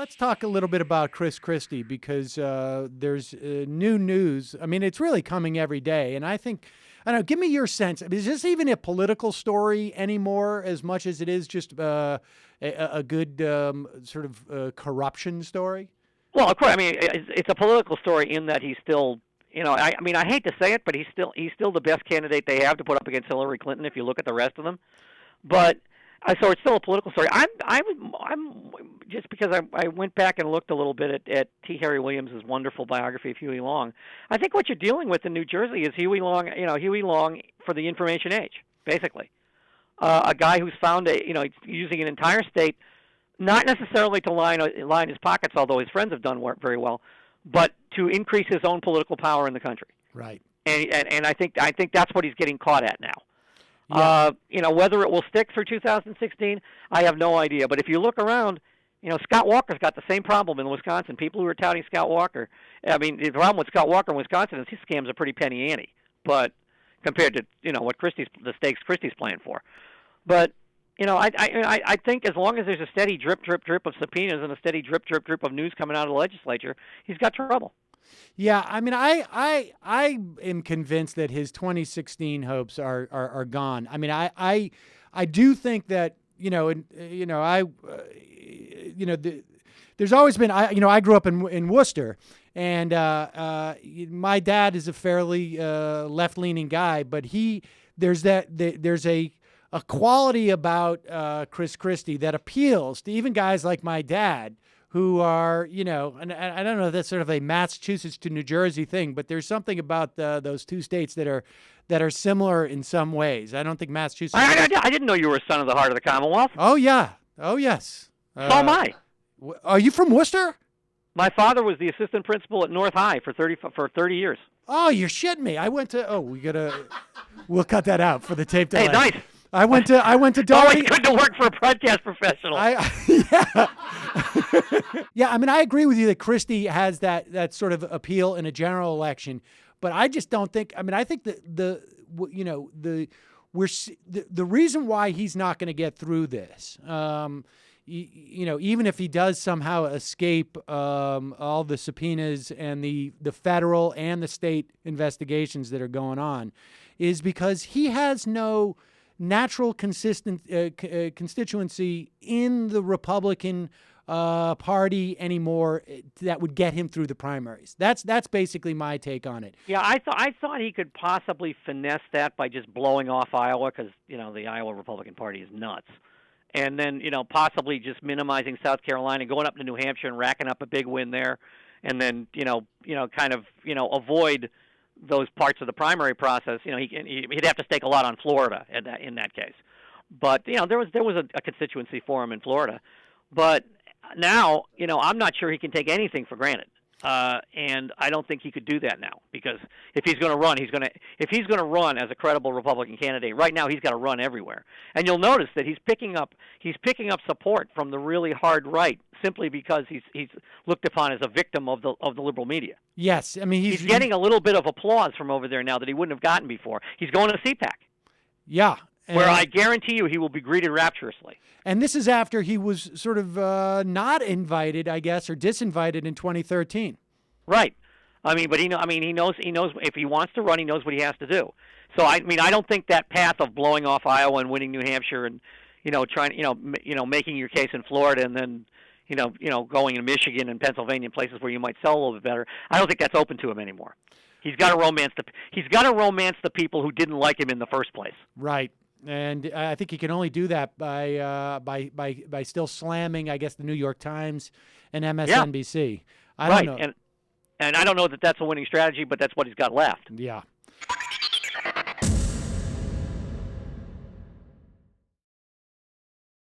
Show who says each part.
Speaker 1: let's talk a little bit about Chris Christie because there's new news. I mean, it's really coming every day, and I think, I don't know. Give me your sense. I mean, is this even a political story anymore, as much as it is just a good sort of corruption story?
Speaker 2: Well, of course. I mean, it's a political story in that he's still, I mean, I hate to say it, but he's still the best candidate they have to put up against Hillary Clinton. If you look at the rest of them, but so it's still a political story. I'm just because I went back and looked a little bit at T. Harry Williams' wonderful biography of Huey Long. I think what you're dealing with in New Jersey is Huey Long, Huey Long for the information age, basically. A guy who's found using an entire state, not necessarily to line his pockets, although his friends have done very well, but to increase his own political power in the country.
Speaker 1: Right.
Speaker 2: And I think that's what he's getting caught at now.
Speaker 1: Yeah.
Speaker 2: Whether it will stick through 2016, I have no idea. But if you look around, Scott Walker's got the same problem in Wisconsin. People who are touting Scott Walker, I mean, the problem with Scott Walker in Wisconsin is his scams are pretty penny ante, but compared to what the stakes Christie's playing for. But I think as long as there's a steady drip, drip, drip of subpoenas and a steady drip, drip, drip of news coming out of the legislature, he's got trouble.
Speaker 1: Yeah, I mean, I am convinced that his 2016 hopes are gone. I mean, I do think that there's always been I grew up in Worcester, and my dad is a fairly left-leaning guy, but there's a quality about Chris Christie that appeals to even guys like my dad, who are, and I don't know if that's sort of a Massachusetts to New Jersey thing, but there's something about those two states that are similar in some ways. I don't think Massachusetts.
Speaker 2: I didn't know you were a son of the heart of the Commonwealth.
Speaker 1: Oh yeah. Oh yes.
Speaker 2: So am I.
Speaker 1: Are you from Worcester?
Speaker 2: My father was the assistant principal at North High for 30 years.
Speaker 1: Oh, you're shitting me. I went to. Oh, we'll cut that out for the tape delay.
Speaker 2: Hey, nice.
Speaker 1: I went to Doherty.
Speaker 2: Always good to work for a broadcast professional.
Speaker 1: Yeah. Yeah, I mean, I agree with you that Christie has that sort of appeal in a general election, but I just don't think. I mean, I think that the reason why he's not going to get through this, even if he does somehow escape all the subpoenas and the federal and the state investigations that are going on, is because he has no natural constituency in the Republican Party anymore that would get him through the primaries. That's basically my take on it.
Speaker 2: Yeah, I thought he could possibly finesse that by just blowing off Iowa, because the Iowa Republican Party is nuts, and then possibly just minimizing South Carolina, going up to New Hampshire and racking up a big win there, and then kind of avoid those parts of the primary process. He'd have to stake a lot on Florida in that case. But there was a constituency for him in Florida. But now I'm not sure he can take anything for granted. And I don't think he could do that now, because if he's going to run, if he's going to run as a credible Republican candidate, right now he's got to run everywhere. And you'll notice that he's picking up support from the really hard right, simply because he's looked upon as a victim of the liberal media.
Speaker 1: Yes, I mean
Speaker 2: he's getting a little bit of applause from over there now that he wouldn't have gotten before. He's going to CPAC.
Speaker 1: Yeah.
Speaker 2: Where I guarantee you he will be greeted rapturously.
Speaker 1: And this is after he was sort of not invited, I guess, or disinvited in 2013. Right.
Speaker 2: I mean, but he knows if he wants to run, he knows what he has to do. So I don't think that path of blowing off Iowa and winning New Hampshire and making your case in Florida and then going to Michigan and Pennsylvania and places where you might sell a little bit better, I don't think that's open to him anymore. He's got to romance the people who didn't like him in the first place.
Speaker 1: Right. And I think he can only do that by still slamming, I guess, the New York Times and MSNBC.
Speaker 2: Yeah. I don't know. And I don't know that that's a winning strategy, but that's what he's got left.
Speaker 1: Yeah.